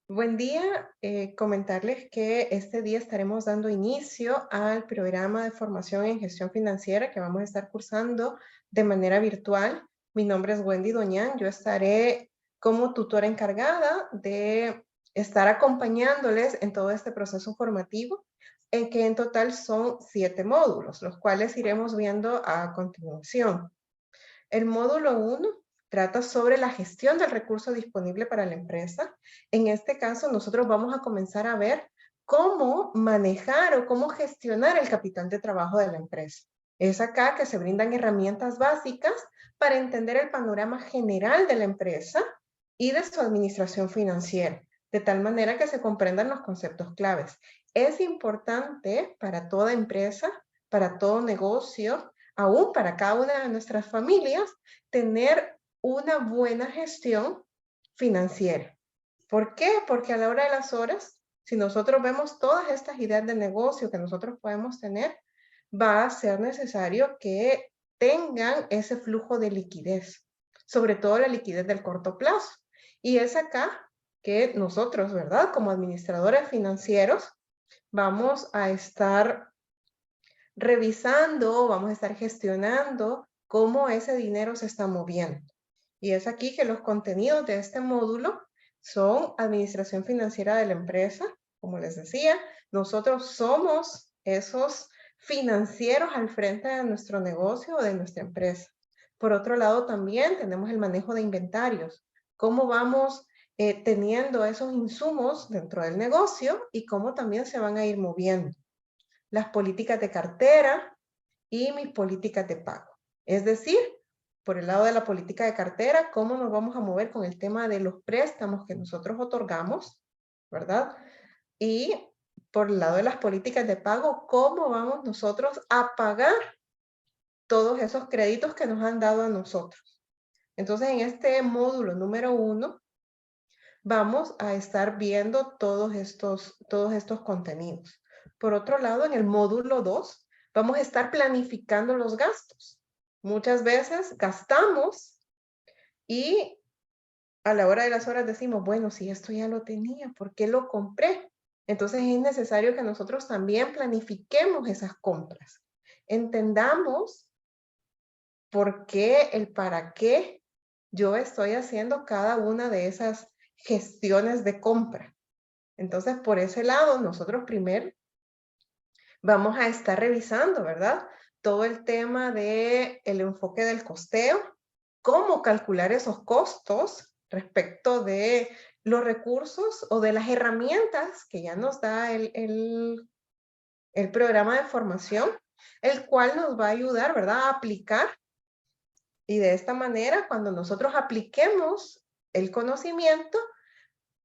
Buen día, comentarles que este día estaremos dando inicio al programa de formación en gestión financiera que vamos a estar cursando de manera virtual. Mi nombre es Wendy Doñán, yo estaré como tutora encargada de estar acompañándoles en todo este proceso formativo, en que en total son 7 módulos, los cuales iremos viendo a continuación. El módulo uno trata sobre la gestión del recurso disponible para la empresa. En este caso, nosotros vamos a comenzar a ver cómo manejar o cómo gestionar el capital de trabajo de la empresa. Es acá que se brindan herramientas básicas para entender el panorama general de la empresa y de su administración financiera, de tal manera que se comprendan los conceptos claves. Es importante para toda empresa, para todo negocio, aún para cada una de nuestras familias, tener una buena gestión financiera. ¿Por qué? Porque a la hora de las horas, si nosotros vemos todas estas ideas de negocio que nosotros podemos tener, va a ser necesario que tengan ese flujo de liquidez, sobre todo la liquidez del corto plazo. Y es acá que nosotros, ¿verdad? Como administradores financieros, vamos a estar revisando, vamos a estar gestionando cómo ese dinero se está moviendo. Y es aquí que los contenidos de este módulo son administración financiera de la empresa. Como les decía, nosotros somos esos financieros al frente de nuestro negocio o de nuestra empresa. Por otro lado, también tenemos el manejo de inventarios. Cómo vamos teniendo esos insumos dentro del negocio y cómo también se van a ir moviendo. Las políticas de cartera y mis políticas de pago. Es decir, por el lado de la política de cartera, cómo nos vamos a mover con el tema de los préstamos que nosotros otorgamos, ¿verdad? Y por el lado de las políticas de pago, cómo vamos nosotros a pagar todos esos créditos que nos han dado a nosotros. Entonces, en este módulo número uno, vamos a estar viendo todos estos contenidos. Por otro lado, en el módulo 2 vamos a estar planificando los gastos. Muchas veces gastamos y a la hora de las horas decimos, bueno, si esto ya lo tenía, ¿por qué lo compré? Entonces es necesario que nosotros también planifiquemos esas compras. Entendamos por qué, el para qué yo estoy haciendo cada una de esas gestiones de compra. Entonces, por ese lado, nosotros primero vamos a estar revisando, ¿verdad? Todo el tema de el enfoque del costeo, cómo calcular esos costos respecto de los recursos o de las herramientas que ya nos da el programa de formación, el cual nos va a ayudar, ¿verdad? A aplicar y de esta manera, cuando nosotros apliquemos el conocimiento,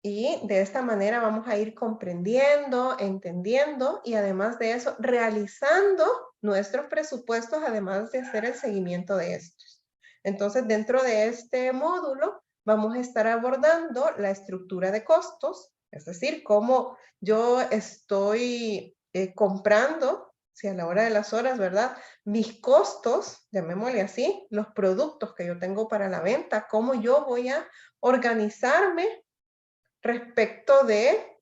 y de esta manera vamos a ir comprendiendo, entendiendo y además de eso, realizando nuestros presupuestos, además de hacer el seguimiento de estos. Entonces, dentro de este módulo, vamos a estar abordando la estructura de costos, es decir, cómo yo estoy comprando, si a la hora de las horas, ¿verdad? Mis costos, llamémosle así, los productos que yo tengo para la venta, cómo yo voy a organizarme respecto de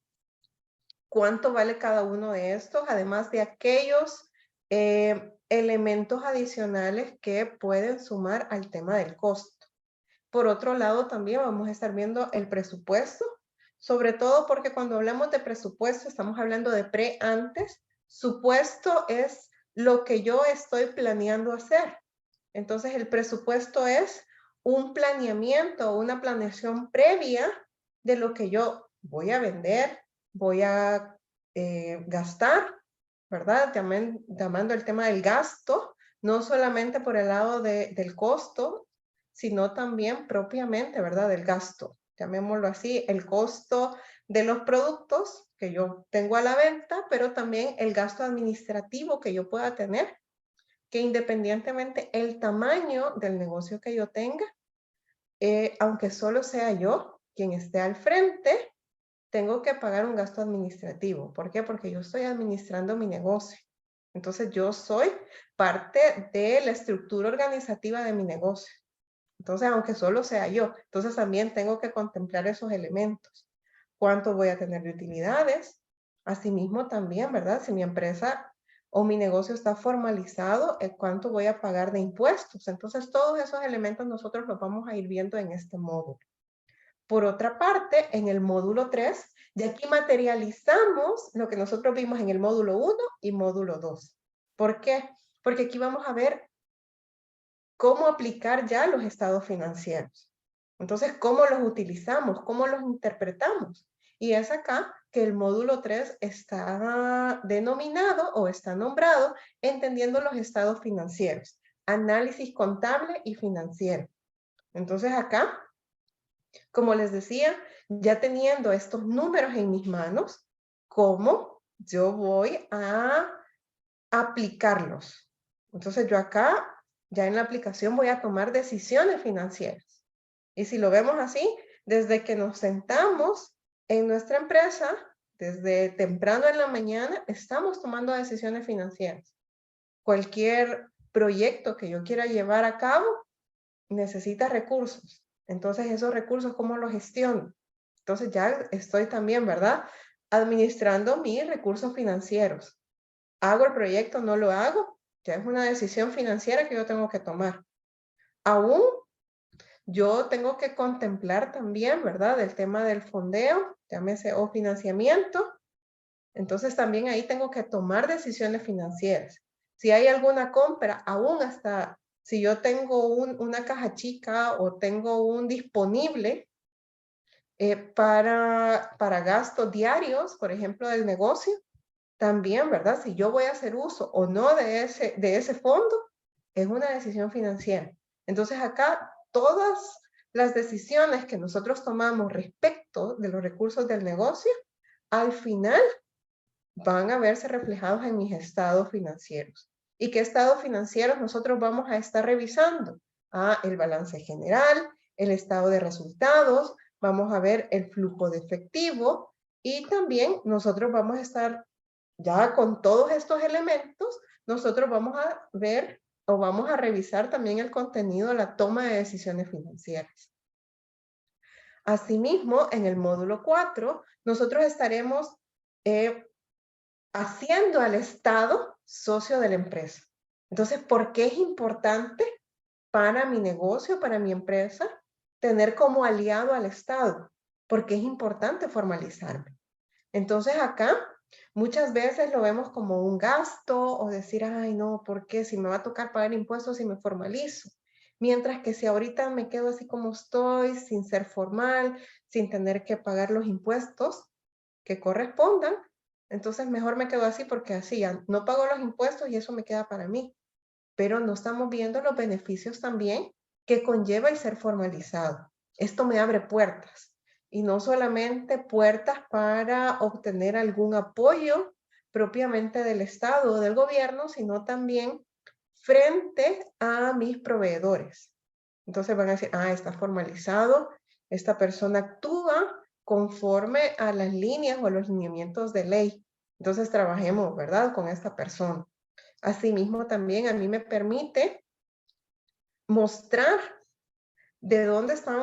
cuánto vale cada uno de estos, además de aquellos elementos adicionales que pueden sumar al tema del costo. Por otro lado, también vamos a estar viendo el presupuesto, sobre todo porque cuando hablamos de presupuesto estamos hablando de pre-antes, supuesto es lo que yo estoy planeando hacer. Entonces, el presupuesto es un planeamiento, una planeación previa de lo que yo voy a vender, voy a gastar, ¿verdad? Llamando el tema del gasto, no solamente por el lado del costo, sino también propiamente, ¿verdad? Del gasto. Llamémoslo así, el costo de los productos que yo tengo a la venta, pero también el gasto administrativo que yo pueda tener, que independientemente el tamaño del negocio que yo tenga, aunque solo sea yo quien esté al frente, tengo que pagar un gasto administrativo. ¿Por qué? Porque yo estoy administrando mi negocio. Entonces yo soy parte de la estructura organizativa de mi negocio. Entonces, aunque solo sea yo, entonces también tengo que contemplar esos elementos. cuánto voy a tener de utilidades. Asimismo también, ¿verdad? Si mi empresa o mi negocio está formalizado, cuánto voy a pagar de impuestos. Entonces, todos esos elementos nosotros los vamos a ir viendo en este módulo. Por otra parte, en el módulo 3, de aquí materializamos lo que nosotros vimos en el módulo 1 y módulo 2. ¿Por qué? Porque aquí vamos a ver cómo aplicar ya los estados financieros. Entonces, ¿cómo los utilizamos? ¿Cómo los interpretamos? Y es acá que el módulo 3 está denominado o está nombrado entendiendo los estados financieros, análisis contable y financiero. Entonces acá, como les decía, ya teniendo estos números en mis manos, ¿cómo yo voy a aplicarlos? Entonces yo acá, ya en la aplicación, voy a tomar decisiones financieras. Y si lo vemos así, desde que nos sentamos en nuestra empresa, desde temprano en la mañana, estamos tomando decisiones financieras. Cualquier proyecto que yo quiera llevar a cabo necesita recursos. Entonces, esos recursos, ¿cómo los gestiono? Entonces, ya estoy también, ¿verdad? Administrando mis recursos financieros. ¿Hago el proyecto? ¿No lo hago? Ya es una decisión financiera que yo tengo que tomar. Aún yo tengo que contemplar también, ¿verdad? El tema del fondeo, llámese o financiamiento. Entonces también ahí tengo que tomar decisiones financieras. Si hay alguna compra, aún hasta si yo tengo una caja chica o tengo un disponible para gastos diarios, por ejemplo, del negocio, también, ¿verdad? Si yo voy a hacer uso o no de ese fondo, es una decisión financiera. Entonces acá todas las decisiones que nosotros tomamos respecto de los recursos del negocio, al final van a verse reflejados en mis estados financieros. ¿Y qué estados financieros nosotros vamos a estar revisando? El balance general, el estado de resultados, vamos a ver el flujo de efectivo y también nosotros vamos a estar ya con todos estos elementos, nosotros vamos a ver o vamos a revisar también el contenido de la toma de decisiones financieras. Asimismo, en el módulo 4, nosotros estaremos haciendo al Estado socio de la empresa. Entonces, ¿por qué es importante para mi negocio, para mi empresa, tener como aliado al Estado? Porque es importante formalizarme. Entonces, acá muchas veces lo vemos como un gasto o decir, ay, no, ¿por qué? Si me va a tocar pagar impuestos si me formalizo. Mientras que si ahorita me quedo así como estoy, sin ser formal, sin tener que pagar los impuestos que correspondan, entonces mejor me quedo así porque así ya no pago los impuestos y eso me queda para mí. Pero no estamos viendo los beneficios también que conlleva el ser formalizado. Esto me abre puertas y no solamente puertas para obtener algún apoyo propiamente del Estado o del gobierno, sino también frente a mis proveedores. Entonces van a decir, está formalizado, esta persona actúa conforme a las líneas o a los lineamientos de ley. Entonces trabajemos, ¿verdad? Con esta persona. Asimismo, también a mí me permite mostrar de dónde están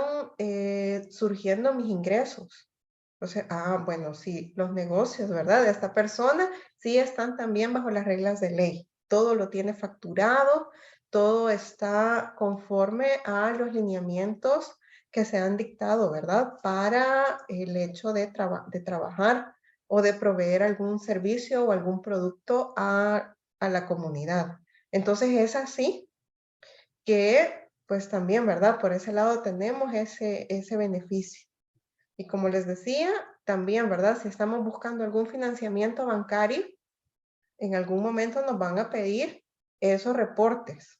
surgiendo mis ingresos. Entonces, bueno, sí, los negocios, ¿verdad? De esta persona sí están también bajo las reglas de ley. Todo lo tiene facturado, todo está conforme a los lineamientos que se han dictado, ¿verdad? Para el hecho de trabajar o de proveer algún servicio o algún producto a la comunidad. Entonces es así que, pues también, ¿verdad? Por ese lado tenemos ese beneficio. Y como les decía, también, ¿verdad? Si estamos buscando algún financiamiento bancario, en algún momento nos van a pedir esos reportes,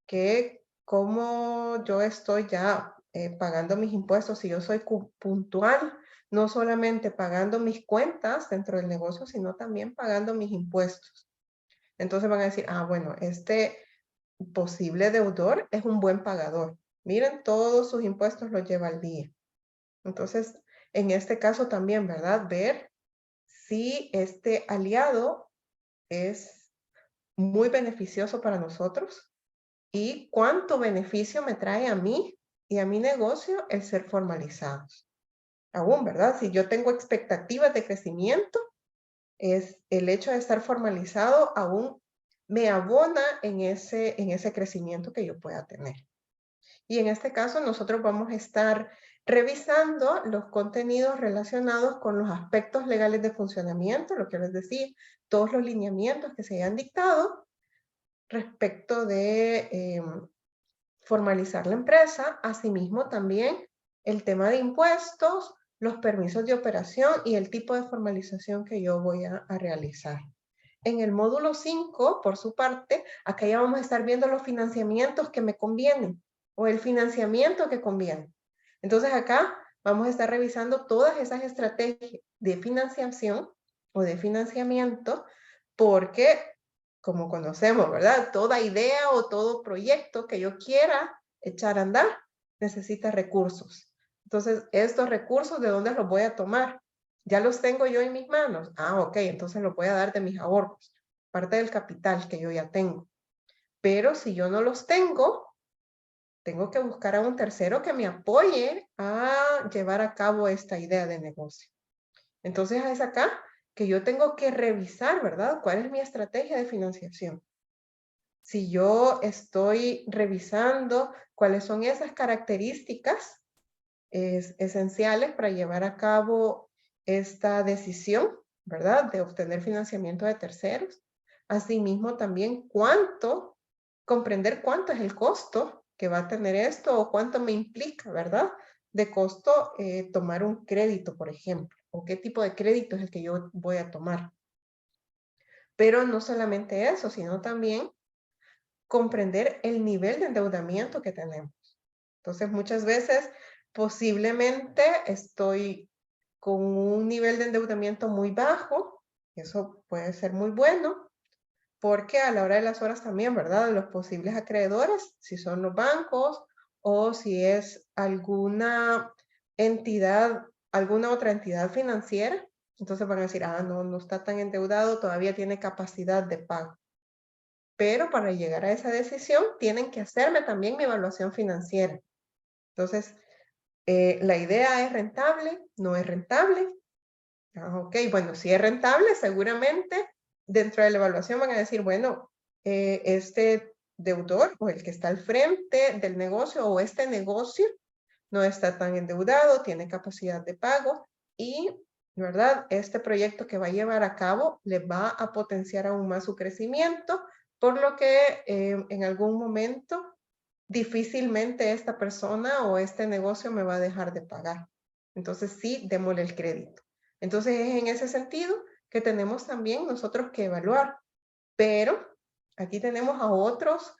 que como yo estoy ya pagando mis impuestos, si yo soy puntual, no solamente pagando mis cuentas dentro del negocio, sino también pagando mis impuestos. Entonces van a decir, bueno, este posible deudor es un buen pagador. Miren, todos sus impuestos los lleva al día. Entonces, en este caso también, ¿verdad? Ver si este aliado es muy beneficioso para nosotros y cuánto beneficio me trae a mí y a mi negocio el ser formalizados. aún, ¿verdad? Si yo tengo expectativas de crecimiento, es el hecho de estar formalizado aún me abona en ese crecimiento que yo pueda tener. Y en este caso nosotros vamos a estar revisando los contenidos relacionados con los aspectos legales de funcionamiento, lo que les decía, todos los lineamientos que se hayan dictado respecto de formalizar la empresa, asimismo también el tema de impuestos, los permisos de operación y el tipo de formalización que yo voy a realizar. En el módulo 5, por su parte, acá ya vamos a estar viendo los financiamientos que me convienen o el financiamiento que conviene. Entonces acá vamos a estar revisando todas esas estrategias de financiación o de financiamiento porque, como conocemos, ¿verdad? Toda idea o todo proyecto que yo quiera echar a andar necesita recursos. Entonces, estos recursos, ¿de dónde los voy a tomar? Ya los tengo yo en mis manos. Ah, ok, entonces los voy a dar de mis ahorros, parte del capital que yo ya tengo. Pero si yo no los tengo que buscar a un tercero que me apoye a llevar a cabo esta idea de negocio. Entonces es acá que yo tengo que revisar, ¿verdad? ¿Cuál es mi estrategia de financiación? Si yo estoy revisando cuáles son esas características esenciales para llevar a cabo esta decisión, ¿verdad? De obtener financiamiento de terceros. Asimismo, también comprender cuánto es el costo que va a tener esto o cuánto me implica, ¿verdad? De costo tomar un crédito, por ejemplo, o qué tipo de crédito es el que yo voy a tomar. Pero no solamente eso, sino también comprender el nivel de endeudamiento que tenemos. Entonces, muchas veces posiblemente estoy con un nivel de endeudamiento muy bajo, eso puede ser muy bueno, porque a la hora de las horas también, ¿verdad? Los posibles acreedores, si son los bancos o si es alguna entidad, alguna otra entidad financiera, entonces van a decir, ah, no, no está tan endeudado, todavía tiene capacidad de pago. Pero para llegar a esa decisión, tienen que hacerme también mi evaluación financiera. Entonces, la idea es rentable, no es rentable. Ah, ok, bueno, si es rentable, seguramente dentro de la evaluación van a decir, bueno, este deudor o el que está al frente del negocio o este negocio no está tan endeudado, tiene capacidad de pago y, ¿verdad? Este proyecto que va a llevar a cabo le va a potenciar aún más su crecimiento, por lo que en algún momento difícilmente esta persona o este negocio me va a dejar de pagar. Entonces sí, démosle el crédito. Entonces es en ese sentido que tenemos también nosotros que evaluar. Pero aquí tenemos a otros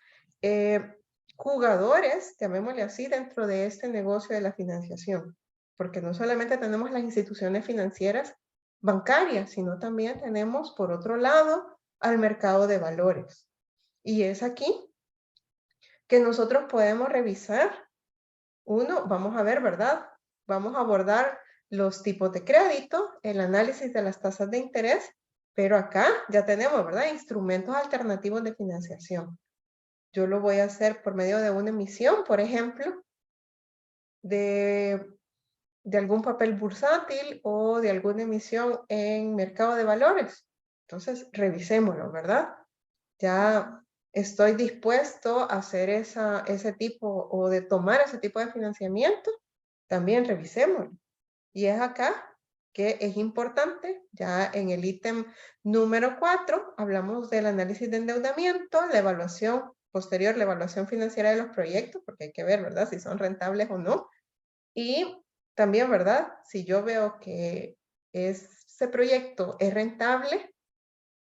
jugadores, llamémosle así, dentro de este negocio de la financiación. Porque no solamente tenemos las instituciones financieras bancarias, sino también tenemos, por otro lado, al mercado de valores. Y es aquí que nosotros podemos revisar. Uno, vamos a ver, ¿verdad? Vamos a abordar los tipos de crédito, el análisis de las tasas de interés, pero acá ya tenemos, ¿verdad? Instrumentos alternativos de financiación. Yo lo voy a hacer por medio de una emisión, por ejemplo, de, de algún papel bursátil o de alguna emisión en mercado de valores. Entonces, revisémoslo, ¿verdad? Ya estoy dispuesto a hacer ese tipo o de tomar ese tipo de financiamiento, también revisémoslo. Y es acá que es importante, ya en el ítem número 4, hablamos del análisis de endeudamiento, la evaluación posterior, la evaluación financiera de los proyectos, porque hay que ver, ¿verdad?, si son rentables o no. Y también, ¿verdad?, si yo veo que ese proyecto es rentable,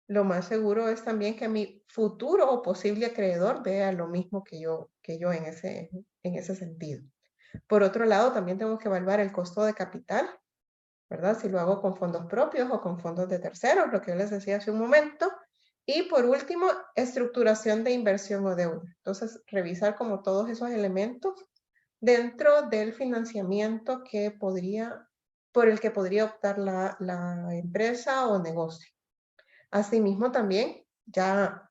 lo más seguro es también que mi futuro o posible acreedor vea lo mismo que yo en ese sentido. Por otro lado, también tengo que evaluar el costo de capital, ¿verdad? Si lo hago con fondos propios o con fondos de terceros, lo que yo les decía hace un momento. Y por último, estructuración de inversión o deuda. Entonces, revisar como todos esos elementos dentro del financiamiento por el que podría optar la empresa o negocio. Asimismo, también ya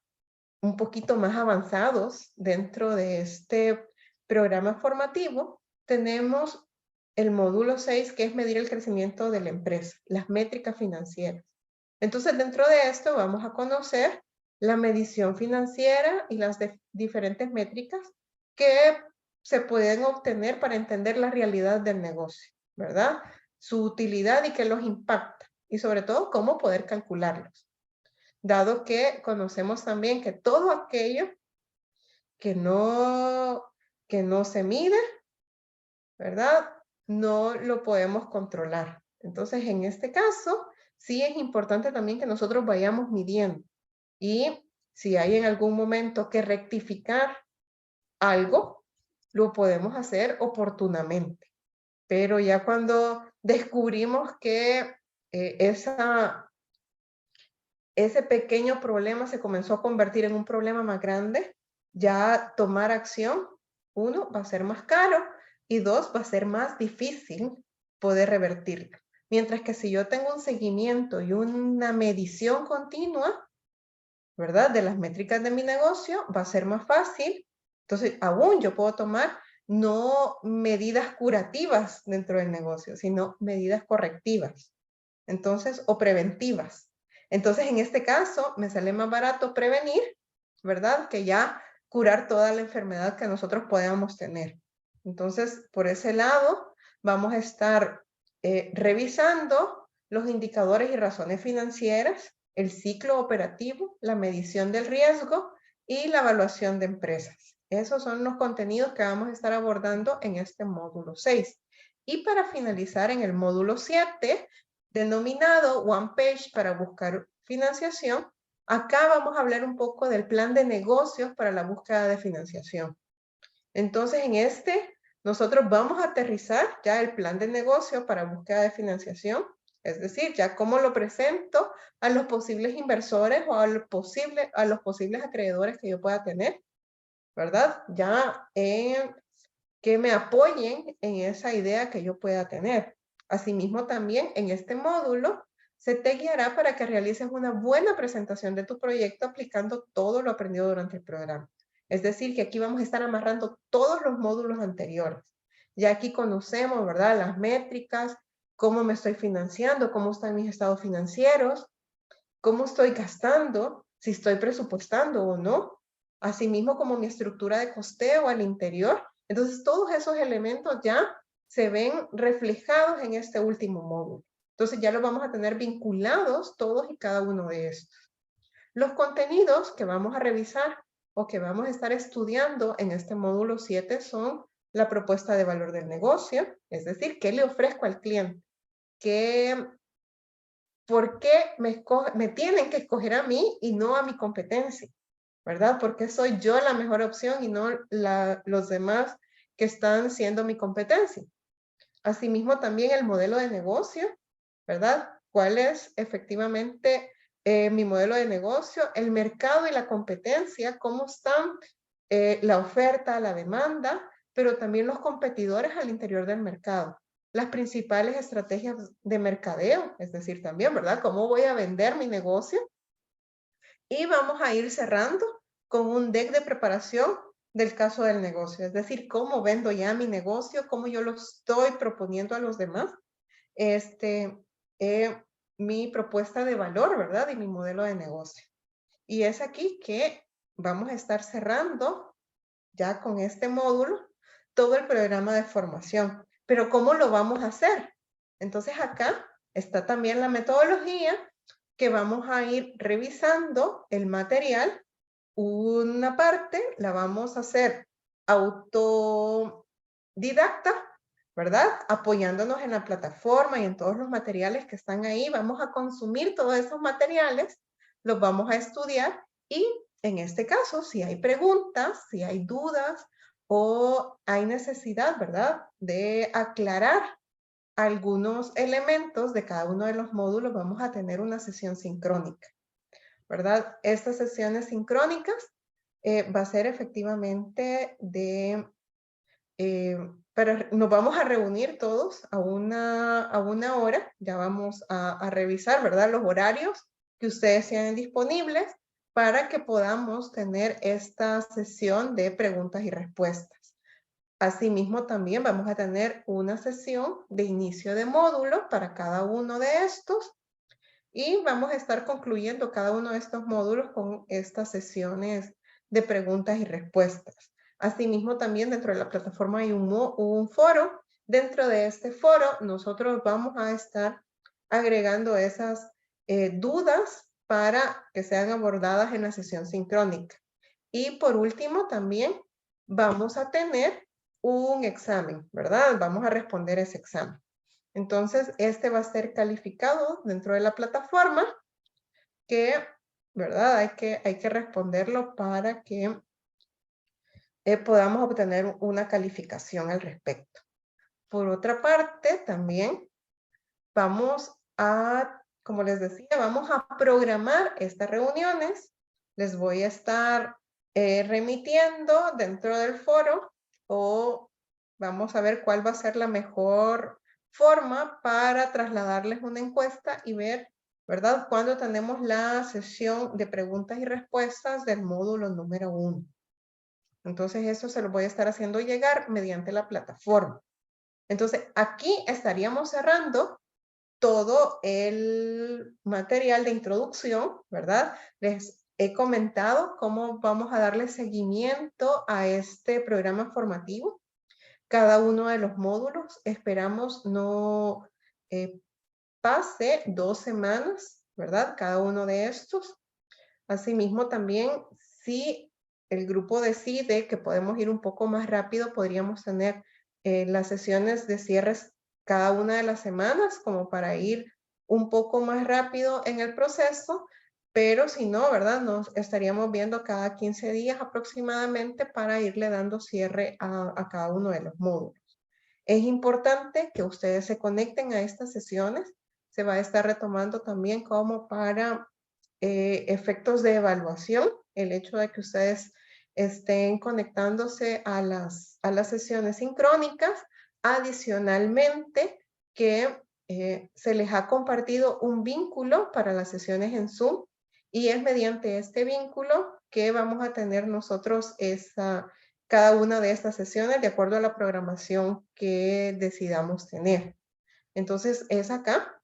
un poquito más avanzados dentro de este programa formativo, tenemos el módulo 6, que es medir el crecimiento de la empresa, las métricas financieras. Entonces, dentro de esto vamos a conocer la medición financiera y las diferentes métricas que se pueden obtener para entender la realidad del negocio, ¿verdad? Su utilidad y qué los impacta, y sobre todo cómo poder calcularlos, dado que conocemos también que todo aquello que no se mide, ¿verdad? No lo podemos controlar. Entonces, en este caso, sí es importante también que nosotros vayamos midiendo. Y si hay en algún momento que rectificar algo, lo podemos hacer oportunamente. Pero ya cuando descubrimos que ese pequeño problema se comenzó a convertir en un problema más grande, ya tomar acción, uno, va a ser más caro y dos, va a ser más difícil poder revertirlo. Mientras que si yo tengo un seguimiento y una medición continua, ¿verdad? De las métricas de mi negocio, va a ser más fácil. Entonces, aún yo puedo tomar no medidas curativas dentro del negocio, sino medidas correctivas. Entonces, o preventivas. Entonces, en este caso, me sale más barato prevenir, ¿verdad? Que ya curar toda la enfermedad que nosotros podamos tener. Entonces, por ese lado, vamos a estar revisando los indicadores y razones financieras, el ciclo operativo, la medición del riesgo y la evaluación de empresas. Esos son los contenidos que vamos a estar abordando en este módulo 6. Y para finalizar, en el módulo 7, denominado One Page para buscar financiación, acá vamos a hablar un poco del plan de negocios para la búsqueda de financiación. Entonces, en este, nosotros vamos a aterrizar ya el plan de negocio para búsqueda de financiación, es decir, ya cómo lo presento a los posibles inversores o a los posibles acreedores que yo pueda tener, ¿verdad? Ya que me apoyen en esa idea que yo pueda tener. Asimismo, también en este módulo se te guiará para que realices una buena presentación de tu proyecto aplicando todo lo aprendido durante el programa. Es decir, que aquí vamos a estar amarrando todos los módulos anteriores. Ya aquí conocemos, ¿verdad? Las métricas, cómo me estoy financiando, cómo están mis estados financieros, cómo estoy gastando, si estoy presupuestando o no, asimismo como mi estructura de costeo al interior. Entonces, todos esos elementos ya se ven reflejados en este último módulo. Entonces, ya los vamos a tener vinculados todos y cada uno de estos. Los contenidos que vamos a revisar o que vamos a estar estudiando en este módulo 7 son la propuesta de valor del negocio, es decir, qué le ofrezco al cliente, ¿por qué me tienen que escoger a mí y no a mi competencia? ¿Verdad? ¿Por qué soy yo la mejor opción y no los demás que están siendo mi competencia? Asimismo, también el modelo de negocio, ¿verdad? ¿Cuál es efectivamente mi modelo de negocio? El mercado y la competencia, ¿cómo están la oferta, la demanda, pero también los competidores al interior del mercado? Las principales estrategias de mercadeo, es decir, también, ¿verdad? ¿Cómo voy a vender mi negocio? Y vamos a ir cerrando con un deck de preparación del caso del negocio, es decir, cómo vendo ya mi negocio, cómo yo lo estoy proponiendo a los demás, mi propuesta de valor, ¿verdad? Y mi modelo de negocio. Y es aquí que vamos a estar cerrando ya con este módulo todo el programa de formación. Pero ¿cómo lo vamos a hacer? Entonces acá está también la metodología que vamos a ir revisando el material. Una parte la vamos a hacer autodidacta, ¿verdad? Apoyándonos en la plataforma y en todos los materiales que están ahí. Vamos a consumir todos esos materiales, los vamos a estudiar y en este caso, si hay preguntas, si hay dudas o hay necesidad, ¿verdad? De aclarar algunos elementos de cada uno de los módulos, vamos a tener una sesión sincrónica, ¿verdad? Estas sesiones sincrónicas va a ser efectivamente pero nos vamos a reunir todos a una hora, ya vamos a revisar, ¿verdad? Los horarios que ustedes tienen disponibles para que podamos tener esta sesión de preguntas y respuestas. Asimismo, también vamos a tener una sesión de inicio de módulo para cada uno de estos y vamos a estar concluyendo cada uno de estos módulos con estas sesiones de preguntas y respuestas. Asimismo, también dentro de la plataforma hay un foro. Dentro de este foro, nosotros vamos a estar agregando esas dudas para que sean abordadas en la sesión sincrónica. Y por último, también vamos a tener un examen, ¿verdad? Vamos a responder ese examen. Entonces, este va a ser calificado dentro de la plataforma que, ¿verdad? Hay que responderlo para que podamos obtener una calificación al respecto. Por otra parte, también vamos a, como les decía, vamos a programar estas reuniones. Les voy a estar remitiendo dentro del foro o vamos a ver cuál va a ser la mejor forma para trasladarles una encuesta y ver, ¿verdad?, cuándo tenemos la sesión de preguntas y respuestas del módulo número 1. Entonces, eso se lo voy a estar haciendo llegar mediante la plataforma. Entonces, aquí estaríamos cerrando todo el material de introducción, ¿verdad? Les he comentado cómo vamos a darle seguimiento a este programa formativo. Cada uno de los módulos esperamos no pase 2 semanas, ¿verdad? Cada uno de estos. Asimismo, también, si el grupo decide que podemos ir un poco más rápido, podríamos tener las sesiones de cierres cada una de las semanas, como para ir un poco más rápido en el proceso, pero si no, ¿verdad? Nos estaríamos viendo cada 15 días aproximadamente para irle dando cierre a cada uno de los módulos. Es importante que ustedes se conecten a estas sesiones. Se va a estar retomando también como para efectos de evaluación, el hecho de que ustedes estén conectándose a las sesiones sincrónicas. Adicionalmente, que se les ha compartido un vínculo para las sesiones en Zoom y es mediante este vínculo que vamos a tener nosotros cada una de estas sesiones de acuerdo a la programación que decidamos tener. Entonces, es acá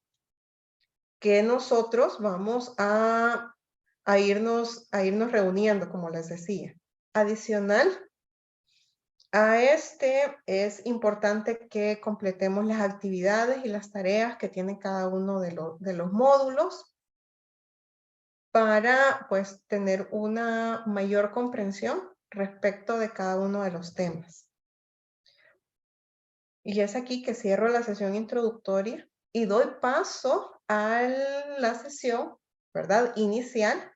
que nosotros vamos a irnos reuniendo, como les decía. Adicional a este, es importante que completemos las actividades y las tareas que tiene cada uno de los módulos para, pues, tener una mayor comprensión respecto de cada uno de los temas. Y es aquí que cierro la sesión introductoria y doy paso a la sesión, ¿verdad?, inicial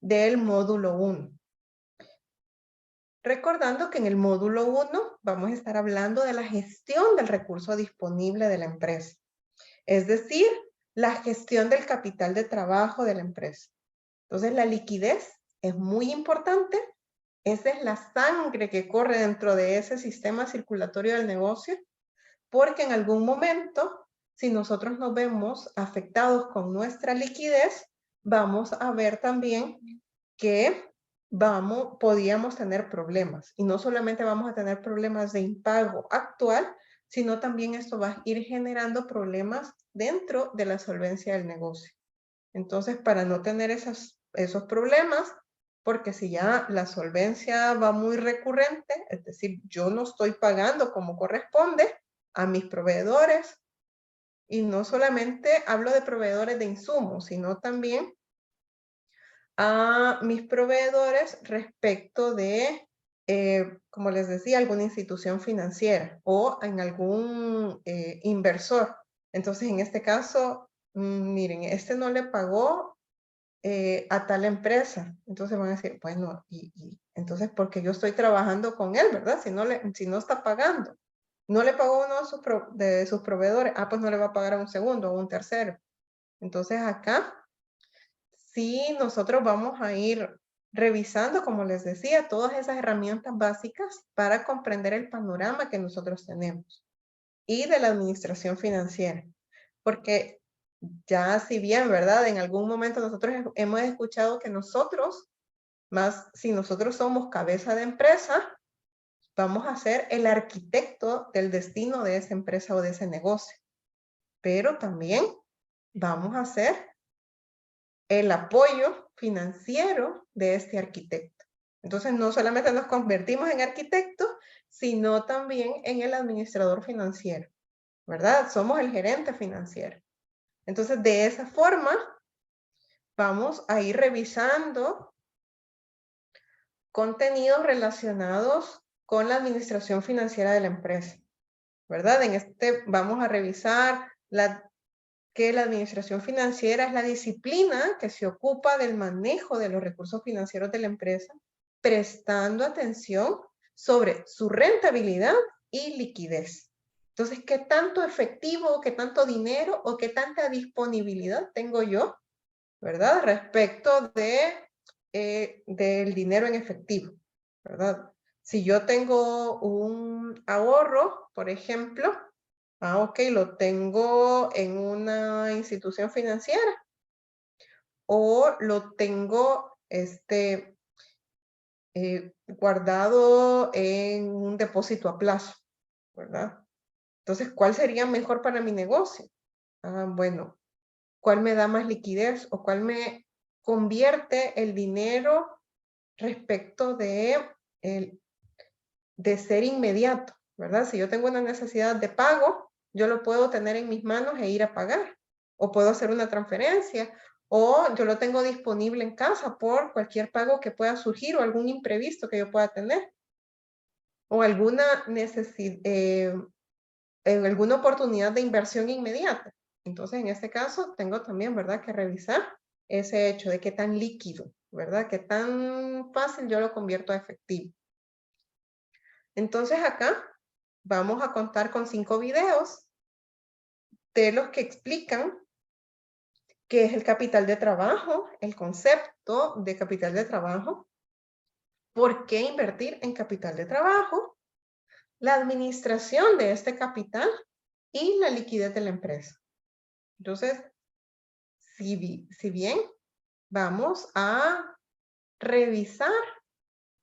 del módulo 1. Recordando que en el módulo 1 vamos a estar hablando de la gestión del recurso disponible de la empresa. Es decir, la gestión del capital de trabajo de la empresa. Entonces, la liquidez es muy importante. Esa es la sangre que corre dentro de ese sistema circulatorio del negocio, porque en algún momento, si nosotros nos vemos afectados con nuestra liquidez, vamos a ver también que podíamos tener problemas. Y no solamente vamos a tener problemas de impago actual, sino también esto va a ir generando problemas dentro de la solvencia del negocio. Entonces, para no tener esos problemas, porque si ya la solvencia va muy recurrente, es decir, yo no estoy pagando como corresponde a mis proveedores, y no solamente hablo de proveedores de insumos, sino también a mis proveedores respecto de, como les decía, alguna institución financiera o en algún inversor. Entonces, en este caso, miren, este no le pagó a tal empresa. Entonces van a decir, bueno, entonces, ¿por qué yo estoy trabajando con él, verdad? Si no está pagando. No le pagó a uno de sus proveedores, pues no le va a pagar a un segundo o un tercero. Entonces acá, sí, nosotros vamos a ir revisando, como les decía, todas esas herramientas básicas para comprender el panorama que nosotros tenemos y de la administración financiera. Porque ya si bien, ¿verdad? En algún momento nosotros hemos escuchado que nosotros, más si nosotros somos cabeza de empresa, vamos a ser el arquitecto del destino de esa empresa o de ese negocio, pero también vamos a ser el apoyo financiero de este arquitecto. Entonces, no solamente nos convertimos en arquitectos, sino también en el administrador financiero, ¿verdad? Somos el gerente financiero. Entonces, de esa forma, vamos a ir revisando contenidos relacionados con la administración financiera de la empresa, ¿verdad? En este vamos a revisar que la administración financiera es la disciplina que se ocupa del manejo de los recursos financieros de la empresa, prestando atención sobre su rentabilidad y liquidez. Entonces, ¿qué tanto efectivo, qué tanto dinero o qué tanta disponibilidad tengo yo, ¿verdad? Respecto del dinero en efectivo, ¿verdad? Si yo tengo un ahorro, por ejemplo, ok, lo tengo en una institución financiera o lo tengo guardado en un depósito a plazo, ¿verdad? Entonces, ¿cuál sería mejor para mi negocio? Bueno, ¿cuál me da más liquidez o cuál me convierte el dinero respecto de ser inmediato, ¿verdad? Si yo tengo una necesidad de pago, yo lo puedo tener en mis manos e ir a pagar. O puedo hacer una transferencia. O yo lo tengo disponible en casa por cualquier pago que pueda surgir o algún imprevisto que yo pueda tener. O alguna alguna oportunidad de inversión inmediata. Entonces, en este caso, tengo también, ¿verdad?, que revisar ese hecho de qué tan líquido, ¿verdad?, qué tan fácil yo lo convierto a efectivo. Entonces acá vamos a contar con 5 videos de los que explican qué es el capital de trabajo, el concepto de capital de trabajo, por qué invertir en capital de trabajo, la administración de este capital y la liquidez de la empresa. Entonces, si bien vamos a revisar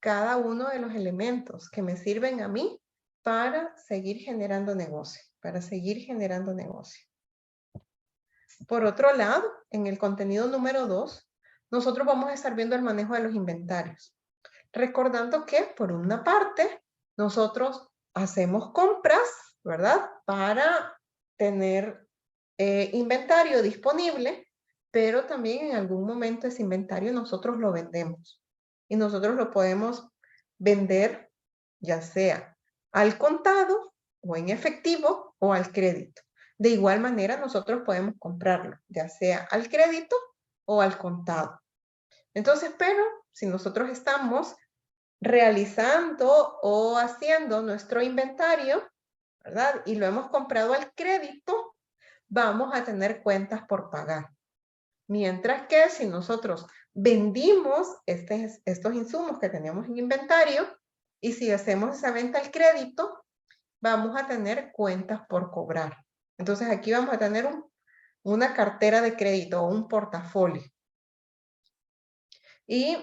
cada uno de los elementos que me sirven a mí para seguir generando negocio, Por otro lado, en el contenido número 2, nosotros vamos a estar viendo el manejo de los inventarios. Recordando que, por una parte, nosotros hacemos compras, ¿verdad? Para tener inventario disponible, pero también en algún momento ese inventario nosotros lo vendemos. Y nosotros lo podemos vender ya sea al contado o en efectivo o al crédito. De igual manera, nosotros podemos comprarlo, ya sea al crédito o al contado. Entonces, pero si nosotros estamos realizando o haciendo nuestro inventario, ¿verdad? Y lo hemos comprado al crédito, vamos a tener cuentas por pagar. Mientras que si nosotros vendimos estos insumos que teníamos en inventario y si hacemos esa venta al crédito, vamos a tener cuentas por cobrar. Entonces aquí vamos a tener una cartera de crédito o un portafolio. Y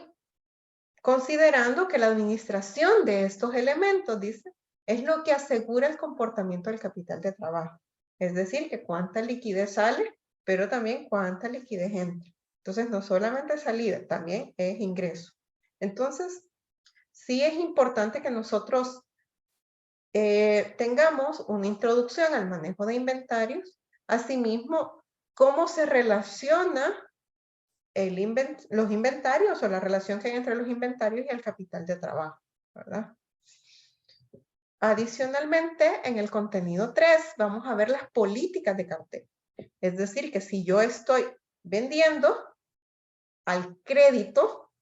considerando que la administración de estos elementos, dice, es lo que asegura el comportamiento del capital de trabajo. Es decir, que cuánta liquidez sale, pero también cuánta liquidez entra. Entonces, no solamente salida, también es ingreso. Entonces, sí es importante que nosotros tengamos una introducción al manejo de inventarios, asimismo, cómo se relaciona los inventarios o la relación que hay entre los inventarios y el capital de trabajo, ¿verdad? Adicionalmente, en el contenido 3 vamos a ver las políticas de cartera. Es decir, que si yo estoy vendiendo al crédito,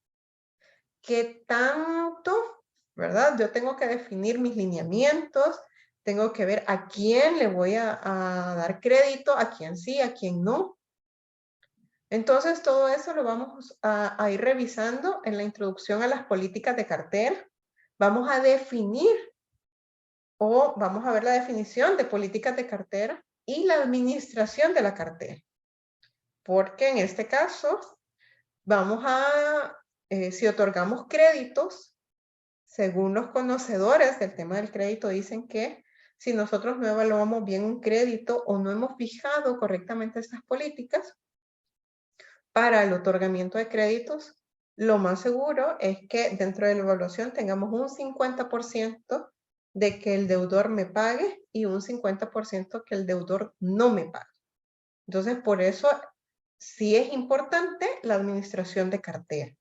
¿qué tanto, verdad? Yo tengo que definir mis lineamientos, tengo que ver a quién le voy a dar crédito, a quién sí, a quién no. Entonces, todo eso lo vamos a ir revisando en la introducción a las políticas de cartera. Vamos a definir o vamos a ver la definición de políticas de cartera y la administración de la cartera. Porque en este caso, vamos a, si otorgamos créditos, según los conocedores del tema del crédito, dicen que si nosotros no evaluamos bien un crédito o no hemos fijado correctamente estas políticas para el otorgamiento de créditos, lo más seguro es que dentro de la evaluación tengamos un 50% de que el deudor me pague y un 50% que el deudor no me pague. Entonces, por eso sí es importante la administración de cartera,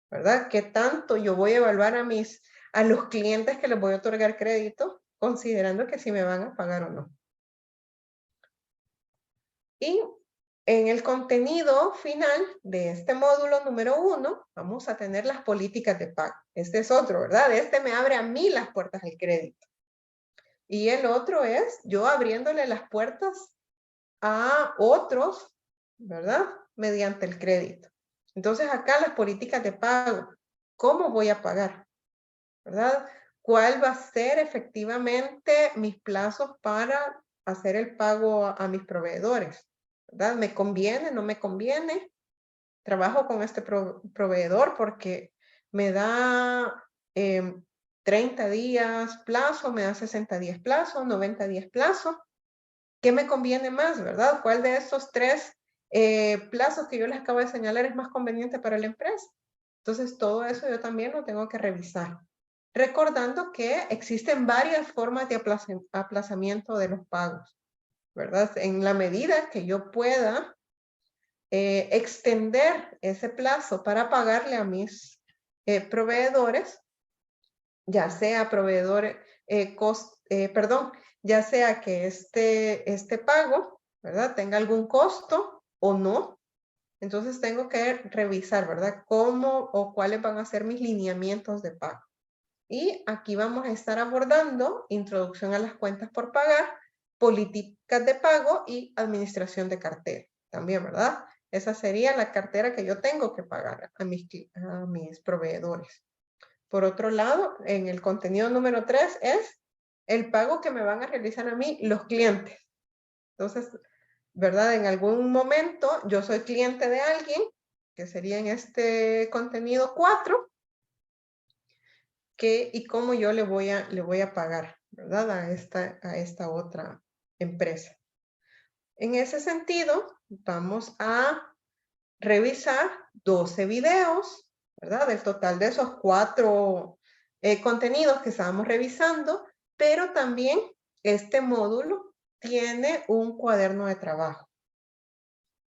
¿verdad? ¿Qué tanto yo voy a evaluar a los clientes que les voy a otorgar crédito, considerando que si me van a pagar o no? Y en el contenido final de este módulo número 1, vamos a tener las políticas de pago. Este es otro, ¿verdad? Este me abre a mí las puertas al crédito. Y el otro es yo abriéndole las puertas a otros, ¿verdad? Mediante el crédito. Entonces acá las políticas de pago. ¿Cómo voy a pagar? ¿Verdad? ¿Cuál va a ser efectivamente mis plazos para hacer el pago a mis proveedores? ¿Verdad? ¿Me conviene? ¿No me conviene? Trabajo con este proveedor porque me da 30 días plazo, me da 60 días plazo, 90 días plazo. ¿Qué me conviene más, verdad? ¿Cuál de estos tres plazos que yo les acabo de señalar es más conveniente para la empresa? Entonces, todo eso yo también lo tengo que revisar. Recordando que existen varias formas de aplazamiento de los pagos, ¿verdad? En la medida que yo pueda extender ese plazo para pagarle a mis proveedores, ya sea proveedores, ya sea que este pago, ¿verdad? Tenga algún costo o no. Entonces tengo que revisar, ¿verdad? Cómo o cuáles van a ser mis lineamientos de pago. Y aquí vamos a estar abordando introducción a las cuentas por pagar, políticas de pago y administración de cartera. También, ¿verdad? Esa sería la cartera que yo tengo que pagar a mis proveedores. Por otro lado, en el contenido número 3 es el pago que me van a realizar a mí los clientes. Entonces, ¿verdad? En algún momento yo soy cliente de alguien, que sería en este contenido 4, y cómo yo le voy a pagar, ¿verdad? A esta otra empresa. En ese sentido, vamos a revisar 12 videos, ¿verdad? Del total de esos 4 contenidos que estábamos revisando, pero también este módulo tiene un cuaderno de trabajo.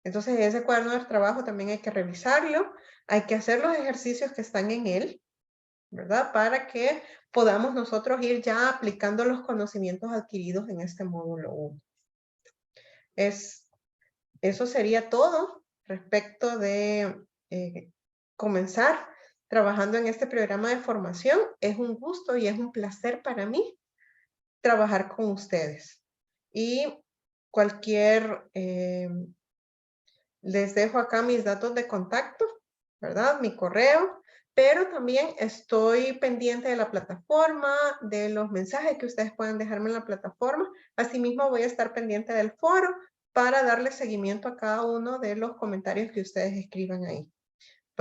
Entonces, ese cuaderno de trabajo también hay que revisarlo, hay que hacer los ejercicios que están en él, ¿verdad? Para que podamos nosotros ir ya aplicando los conocimientos adquiridos en este módulo 1. Eso sería todo respecto de comenzar trabajando en este programa de formación. Es un gusto y es un placer para mí trabajar con ustedes. Y les dejo acá mis datos de contacto, ¿verdad? Mi correo, pero también estoy pendiente de la plataforma, de los mensajes que ustedes puedan dejarme en la plataforma. Asimismo, voy a estar pendiente del foro para darle seguimiento a cada uno de los comentarios que ustedes escriban ahí.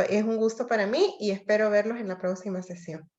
Es un gusto para mí y espero verlos en la próxima sesión.